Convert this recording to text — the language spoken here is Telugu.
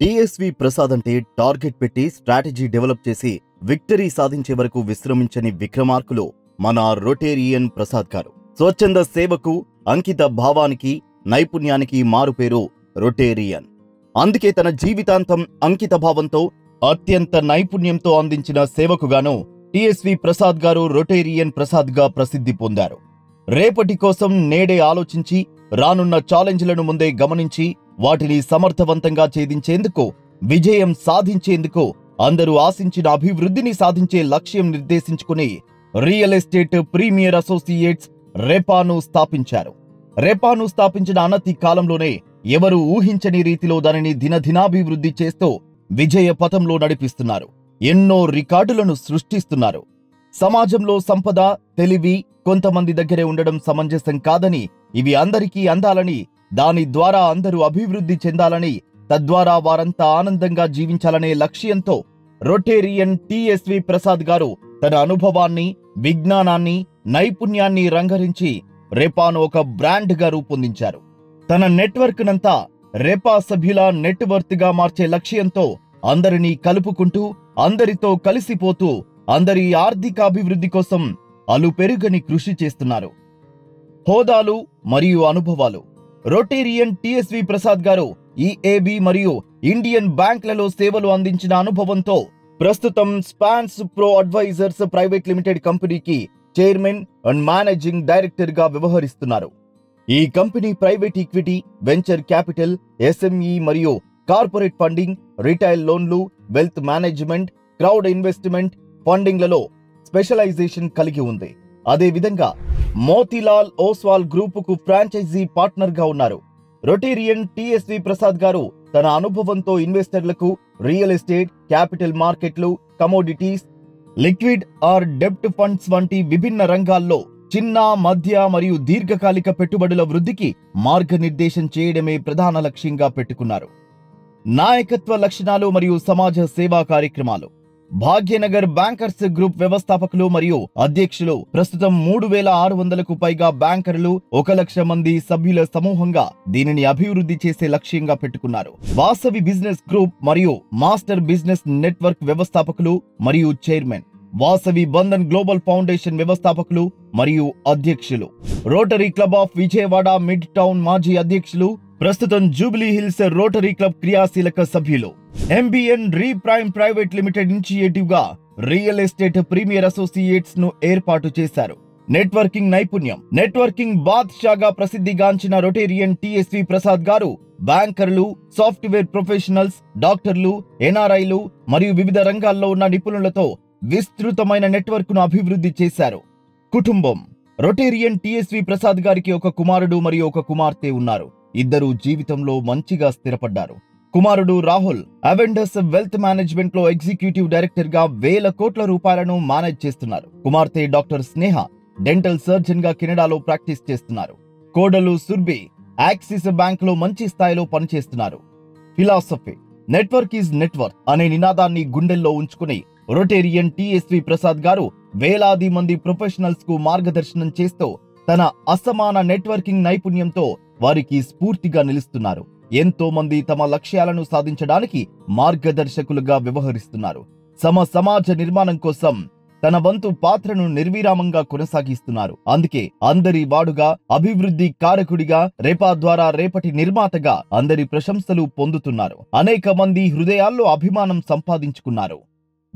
టీఎస్వి ప్రసాద్ అంటే టార్గెట్ పెట్టి స్ట్రాటజీ డెవలప్ చేసి విక్టరీ సాధించే వరకు విశ్రమించని విక్రమార్కులు మన రొటేరియన్ ప్రసాద్ గారు. స్వచ్ఛంద సేవకు, అంకిత భావానికి, నైపుణ్యానికి మారుపేరు రొటేరియన్. అందుకే తన జీవితాంతం అంకిత భావంతో, అత్యంత నైపుణ్యంతో అందించిన సేవకుగాను టీఎస్వి ప్రసాద్ గారు రొటేరియన్ ప్రసాద్ గా ప్రసిద్ధి పొందారు. రేపటి కోసం నేడే ఆలోచించి, రానున్న ఛాలెంజ్లను ముందే గమనించి వాటిని సమర్థవంతంగా ఛేదించేందుకు, విజయం సాధించేందుకు, అందరూ ఆశించిన అభివృద్ధిని సాధించే లక్ష్యం నిర్దేశించుకుని రియల్ ఎస్టేట్ ప్రీమియర్ అసోసియేట్స్ రెపాను స్థాపించారు. రెపాను స్థాపించిన అనతి కాలంలోనే ఎవరు ఊహించని రీతిలో దానిని దినదినాభివృద్ధి చేస్తూ విజయ పథంలో నడిపిస్తున్నారు. ఎన్నో రికార్డులను సృష్టిస్తున్నారు. సమాజంలో సంపద, తెలివి కొంతమంది దగ్గరే ఉండడం సమంజసం కాదని, ఇవి అందరికీ అందాలని, దాని ద్వారా అందరూ అభివృద్ధి చెందాలని, తద్వారా వారంతా ఆనందంగా జీవించాలనే లక్ష్యంతో రొటేరియన్ టీఎస్వి ప్రసాద్ గారు తన అనుభవాన్ని, విజ్ఞానాన్ని, నైపుణ్యాన్ని రంగరించి రెపాను ఒక బ్రాండ్ గా రూపొందించారు. తన నెట్వర్క్ నంతా రెపా సభ్యుల నెట్వర్త్ గా మార్చే లక్ష్యంతో అందరినీ కలుపుకుంటూ, అందరితో కలిసిపోతూ, అందరి ఆర్థికాభివృద్ధి కోసం అలుపెరుగని కృషి చేస్తున్నారు. హోదాలు మరియు అనుభవాలు. రొటేరియన్ టీఎస్వి ప్రసాద్ గారు ఈఏబి మరియు ఇండియన్ బ్యాంక్లలో సేవలు అందించిన అనుభవంతో ప్రస్తుతం Spans Pro Advisors private limited కంపెనీకి చైర్మన్ అండ్ మేనేజింగ్ డైరెక్టర్ గా వ్యవహరిస్తున్నారు. ఈ company private equity, venture capital, SME మరియు కార్పొరేట్ ఫండింగ్, రిటైల్ లోన్లు, వెల్త్ మేనేజ్మెంట్, క్రౌడ్ ఇన్వెస్ట్మెంట్ ఫండింగ్లలో స్పెషలైజేషన్ కలిగి ఉంది. అదేవిధంగా మోతీలాల్ ఓస్వాల్ గ్రూపుకు ఫ్రాంచైజీ పార్ట్నర్ గా ఉన్నారు. రొటేరియన్ టీఎస్వి ప్రసాద్ గారు తన అనుభవంతో ఇన్వెస్టర్లకు రియల్ ఎస్టేట్, క్యాపిటల్ మార్కెట్లు, కమోడిటీస్, లిక్విడ్ ఆర్ డెబ్ట్ ఫండ్స్ వంటి విభిన్న రంగాల్లో చిన్న, మధ్య మరియు దీర్ఘకాలిక పెట్టుబడుల వృద్ధికి మార్గనిర్దేశం చేయడమే ప్రధాన లక్ష్యంగా పెట్టుకున్నారు. నాయకత్వ లక్షణాలు మరియు సమాజ సేవా కార్యక్రమాలు. భాగ్యనగర్ బ్యాంకర్స్ గ్రూప్ వ్యవస్థాపకులు మరియు అధ్యక్షులు ప్రస్తుతం 3600కు పైగా బ్యాంకర్లు, 1,00,000 మంది సభ్యుల సమూహంగా దీనిని అభివృద్ధి చేసే లక్ష్యంగా పెట్టుకున్నారు. వాసవి బిజినెస్ గ్రూప్ మరియు మాస్టర్ బిజినెస్ నెట్వర్క్ వ్యవస్థాపకులు మరియు chairman. Vasavi Bandhan global foundation వ్యవస్థాపకులు మరియు అధ్యక్షులు. Rotary club of Vijayawada mid town మాజీ అధ్యక్షులు, ప్రస్తుతం జూబ్లీ హిల్స్ రోటరీ క్లబ్ క్రియాశీలక సభ్యులు. ఎంబిఎన్ రీప్రైమ్ ప్రైవేట్ లిమిటెడ్ ఇనిషియేటివ్ గా రియల్ ఎస్టేట్ ప్రీమియర్ అసోసియేట్స్ ను ఏర్పాటు చేశారు. నెట్వర్కింగ్ నైపుణ్యం. నెట్వర్కింగ్ బాద్షాగా ప్రసిద్ధిగాంచిన రొటేరియన్ టీఎస్వి ప్రసాద్ గారు బ్యాంకర్లు, సాఫ్ట్వేర్ ప్రొఫెషనల్స్, డాక్టర్లు, ఎన్ఆర్ఐలు మరియు వివిధ రంగాల్లో ఉన్న నిపుణులతో విస్తృతమైన నెట్వర్క్ ను అభివృద్ధి చేశారు. కుటుంబం. రొటేరియన్ టీఎస్వి ప్రసాద్ గారికి ఒక కుమారుడు మరియు ఒక కుమార్తె ఉన్నారు. ఇద్దరు జీవితంలో మంచిగా స్థిరపడ్డారు. కుమారుడు రాహుల్ అవెండస్ వెల్త్ మేనేజ్మెంట్ లో ఎగ్జిక్యూటివ్ డైరెక్టర్ గా వేల కోట్ల రూపాయలను మేనేజ్ చేస్తున్నారు. కుమార్తె డాక్టర్ స్నేహ డెంటల్ సర్జన్ గా కెనడాలో ప్రాక్టీస్ చేస్తున్నారు. కోడలు సుర్బి యాక్సిస్ బ్యాంక్ లో మంచి స్థాయిలో పనిచేస్తున్నారు. ఫిలాసఫీ. నెట్వర్క్ ఈజ్ నెట్వర్క్ అనే నినాదాన్ని గుండెల్లో ఉంచుకుని రొటేరియన్ టీఎస్వి ప్రసాద్ గారు వేలాది మంది ప్రొఫెషనల్స్ కు మార్గదర్శనం చేస్తూ తన అసమాన నెట్వర్కింగ్ నైపుణ్యంతో వారికి స్ఫూర్తిగా నిలుస్తున్నారు. ఎంతో మంది తమ లక్ష్యాలను సాధించడానికి మార్గదర్శకులుగా వ్యవహరిస్తున్నారు. సమాజ నిర్మాణం కోసం తన వంతు పాత్రను నిర్విరామంగా కొనసాగిస్తున్నారు. అందుకే అందరి వాడుగా, అభివృద్ధి కారకుడిగా, రెపా ద్వారా రేపటి నిర్మాతగా అందరి ప్రశంసలు పొందుతున్నారు. అనేక మంది హృదయాల్లో అభిమానం సంపాదించుకున్నారు.